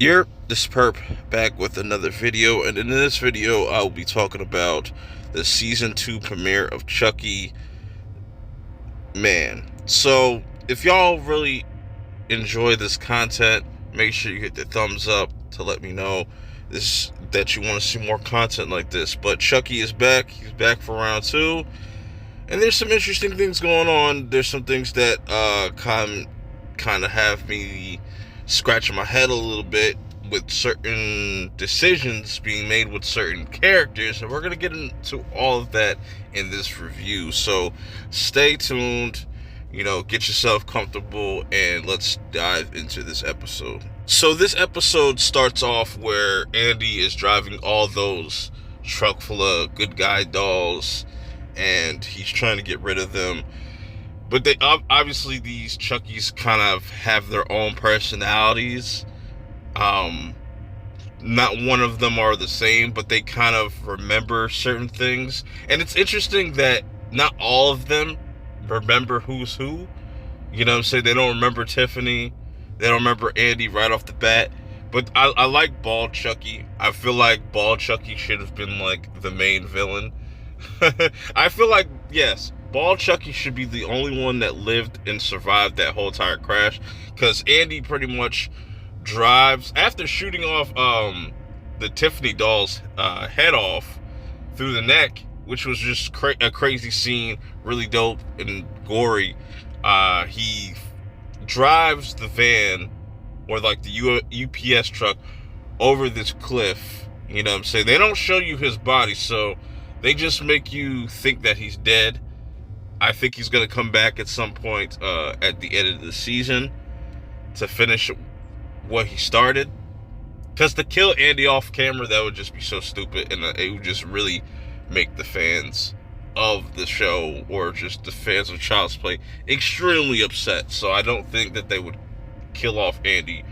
You're this perp back with another video, and in this video I'll be talking about the season 2 premiere of Chucky. Man, so if y'all really enjoy this content, make sure you hit the thumbs up to let me know that you want to see more content like this. But Chucky is back. He's back for round 2, and there's some interesting things going on. There's some things that kind of have me scratching my head a little bit with certain decisions being made with certain characters, and we're going to get into all of that in this review. So stay tuned, get yourself comfortable, and let's dive into this episode. So this episode starts off where Andy is driving all those truck full of good guy dolls, and he's trying to get rid of them. But they obviously, these Chuckies kind of have their own personalities. Not one of them are the same, but they kind of remember certain things. And it's interesting that not all of them remember who's who. You know what I'm saying? They don't remember Tiffany. They don't remember Andy right off the bat. But I like Bald Chucky. I feel like Bald Chucky should have been like the main villain. I feel like, yes, Bald Chucky should be the only one that lived and survived that whole entire crash, because Andy pretty much drives, after shooting off the Tiffany doll's head off through the neck, which was just a crazy scene, really dope and gory. He drives the van, or like the UPS truck, over this cliff. You know what I'm saying? They don't show you his body, so they just make you think that he's dead. I think he's going to come back at some point at the end of the season to finish what he started. Because to kill Andy off camera, that would just be so stupid, and it would just really make the fans of the show, or just the fans of Child's Play, extremely upset. So I don't think that they would kill off Andy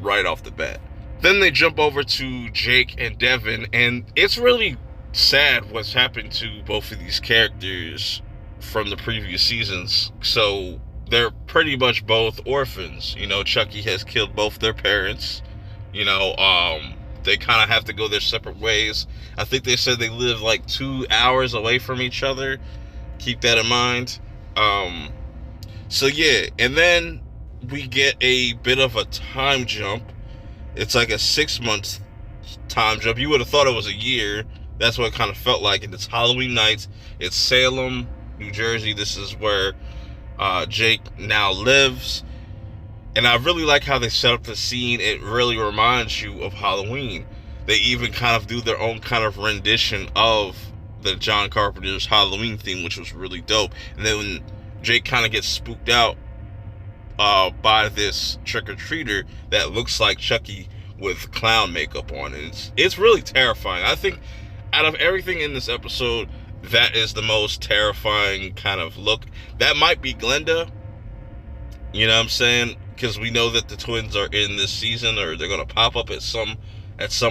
right off the bat. Then they jump over to Jake and Devon, and it's really sad what's happened to both of these characters from the previous seasons. So they're pretty much both orphans. Chucky has killed both their parents. They kind of have to go their separate ways. I think they said they live like 2 hours away from each other. Keep that in mind. So yeah, and then we get a bit of a time jump. It's like a 6-month time jump. You would have thought it was a year. That's what it kind of felt like. And it's Halloween night. It's Salem, New Jersey. This is where Jake now lives. And I really like how they set up the scene. It really reminds you of Halloween. They even kind of do their own kind of rendition of the John Carpenter's Halloween theme, which was really dope. And then when Jake kind of gets spooked out by this trick-or-treater that looks like Chucky with clown makeup on it, it's really terrifying. I think out of everything in this episode, that is the most terrifying kind of look. That might be Glenda, you know what I'm saying? Because we know that the twins are in this season, or they're going to pop up at some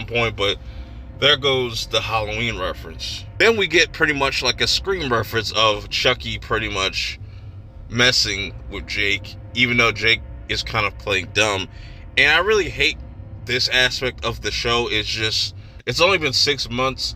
point, but there goes the Halloween reference. Then we get pretty much like a Scream reference of Chucky pretty much messing with Jake, even though Jake is kind of playing dumb. And I really hate this aspect of the show. It's only been 6 months,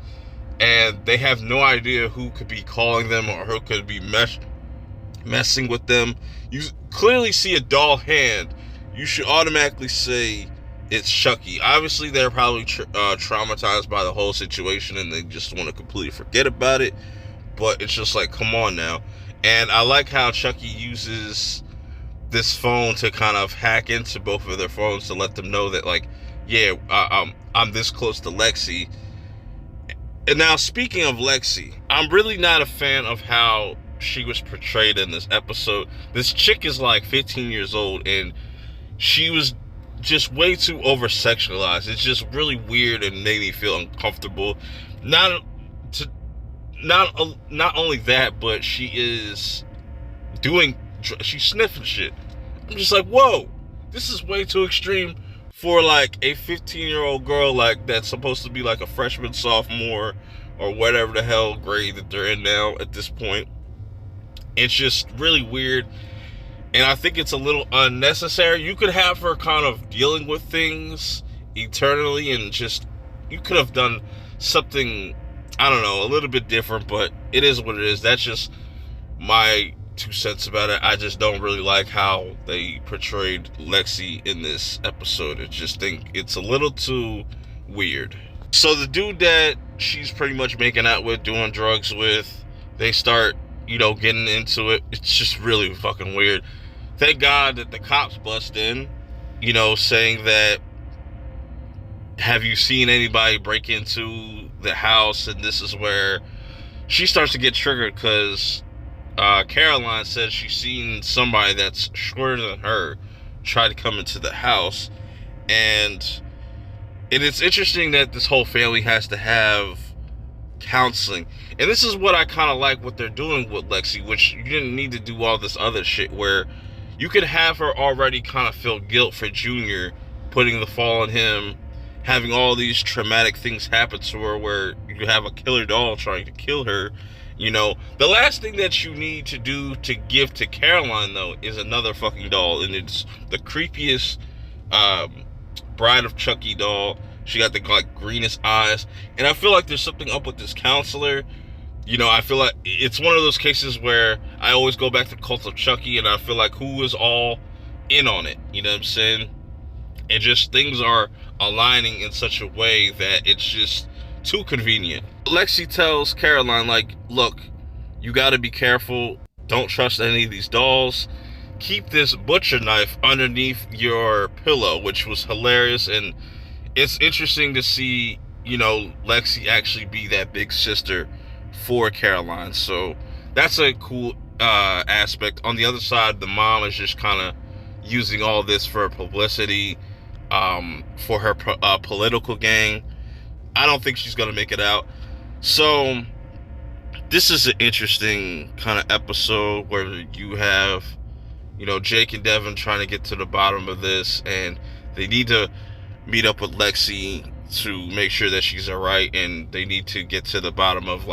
and they have no idea who could be calling them or who could be messing with them. You clearly see a doll hand, you should automatically say it's Chucky. Obviously, they're probably traumatized by the whole situation, and they just want to completely forget about it. But it's just like, come on now. And I like how Chucky uses this phone to kind of hack into both of their phones to let them know that, like, yeah, I'm this close to Lexy. And now, speaking of Lexy, I'm really not a fan of how she was portrayed in this episode. This chick is like 15 years old, and she was just way too over-sexualized. It's just really weird and made me feel uncomfortable. Not only that, but she's sniffing shit. I'm just like, whoa, this is way too extreme for like a 15-year-old girl, like that's supposed to be like a freshman, sophomore, or whatever the hell grade that they're in now at this point. It's just really weird, and I think it's a little unnecessary. You could have her kind of dealing with things eternally, and just, you could have done something, I don't know, a little bit different, but it is what it is. That's just my 2 cents about it. I just don't really like how they portrayed Lexy in this episode. I just think it's a little too weird. So the dude that she's pretty much making out with, doing drugs with, they start, getting into it. It's just really fucking weird. Thank God that the cops bust in, saying that, have you seen anybody break into the house? And this is where she starts to get triggered, because Caroline says she's seen somebody that's shorter than her try to come into the house. And it's interesting that this whole family has to have counseling. And this is what I kind of like what they're doing with Lexy, which you didn't need to do all this other shit where you could have her already kind of feel guilt for Junior putting the fall on him, having all these traumatic things happen to her where you have a killer doll trying to kill her. The last thing that you need to do to give to Caroline, though, is another fucking doll. And it's the creepiest Bride of Chucky doll. She got the greenest eyes. And I feel like there's something up with this counselor. I feel like it's one of those cases where I always go back to Cult of Chucky, and I feel like who is all in on it? You know what I'm saying? And just things are aligning in such a way that it's just too convenient. Lexy tells Caroline, look, you got to be careful. Don't trust any of these dolls. Keep this butcher knife underneath your pillow, which was hilarious. And it's interesting to see, Lexy actually be that big sister for Caroline. So that's a cool aspect. On the other side, the mom is just kind of using all this for publicity, for her political gang. I don't think she's going to make it out. So this is an interesting kind of episode where you have, Jake and Devon trying to get to the bottom of this, and they need to meet up with Lexy to make sure that she's all right, and they need to get to the bottom of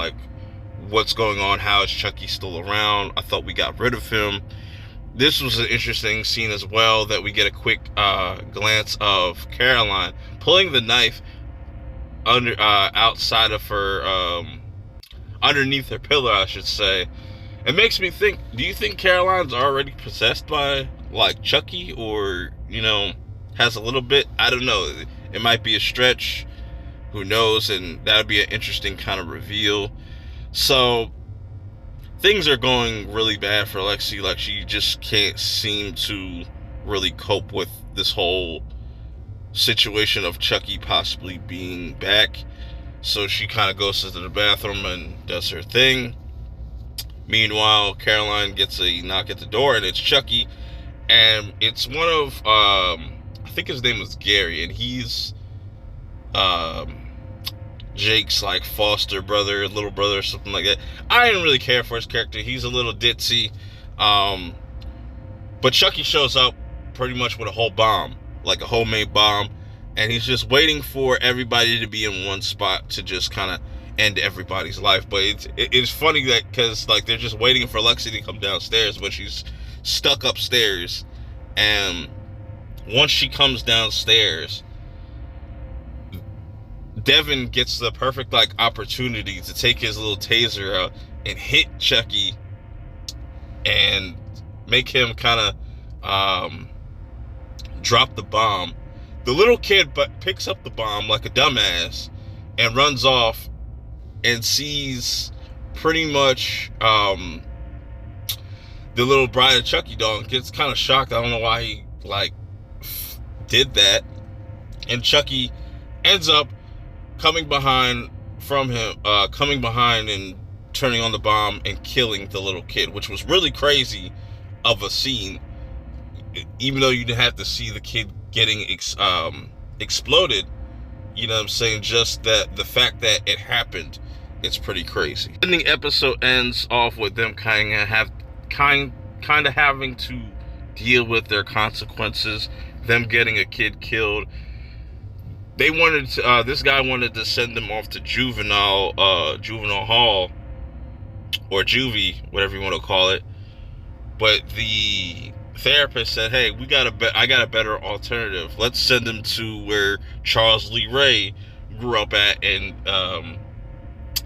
what's going on. How is Chucky still around? I thought we got rid of him. This was an interesting scene as well, that we get a quick glance of Caroline pulling the knife outside of her, underneath her pillow, I should say. It makes me think, do you think Caroline's already possessed by Chucky, or has a little bit? I don't know. It might be a stretch. Who knows? And that'd be an interesting kind of reveal. So things are going really bad for Lexy. She just can't seem to really cope with this whole situation of Chucky possibly being back. So she kind of goes to the bathroom and does her thing. Meanwhile, Caroline gets a knock at the door, and it's Chucky. And it's one of, I think his name was Gary, and he's Jake's foster brother, little brother, or something like that. I didn't really care for his character. He's a little ditzy. But Chucky shows up pretty much with a whole bomb, a homemade bomb. And he's just waiting for everybody to be in one spot to just kind of end everybody's life. But it's funny that, because they're just waiting for Lexy to come downstairs, but she's stuck upstairs. And once she comes downstairs, Devon gets the perfect opportunity to take his little taser out and hit Chucky and make him kind of drop the bomb. The little kid picks up the bomb like a dumbass and runs off and sees pretty much the little Bride of Chucky doll, and gets kind of shocked. I don't know why he did that. And Chucky ends up coming behind and turning on the bomb and killing the little kid, which was really crazy of a scene, even though you didn't have to see the kid getting exploded. You know what I'm saying? Just that the fact that it happened, it's pretty crazy. And the episode ends off with them kind of having to deal with their consequences, them getting a kid killed. They wanted to, this guy wanted to send them off to juvenile hall, or juvie, whatever you want to call it. But the therapist said, "Hey, I got a better alternative. Let's send him to where Charles Lee Ray grew up at, and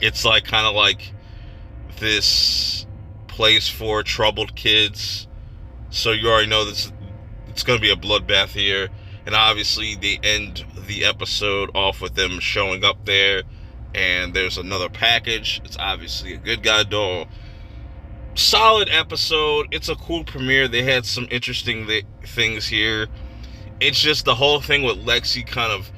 it's like kind of like this place for troubled kids. So you already know this. It's going to be a bloodbath here, and obviously they end the episode off with them showing up there, and there's another package. It's obviously a good guy doll." Solid episode. It's a cool premiere. They had some interesting things here. It's just the whole thing with Lexy kind of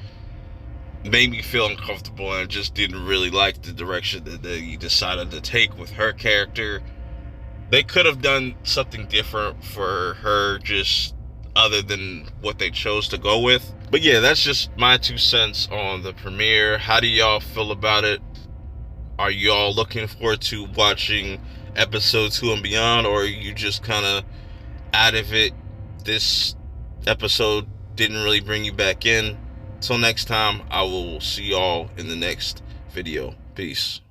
made me feel uncomfortable, and I just didn't really like the direction that they decided to take with her character. They could have done something different for her, just other than what they chose to go with. But yeah, that's just my 2 cents on the premiere. How do y'all feel about it? Are y'all looking forward to watching episode 2 and beyond, or are you just kind of out of it? This episode didn't really bring you back in. Till next time, I will see y'all in the next video. Peace.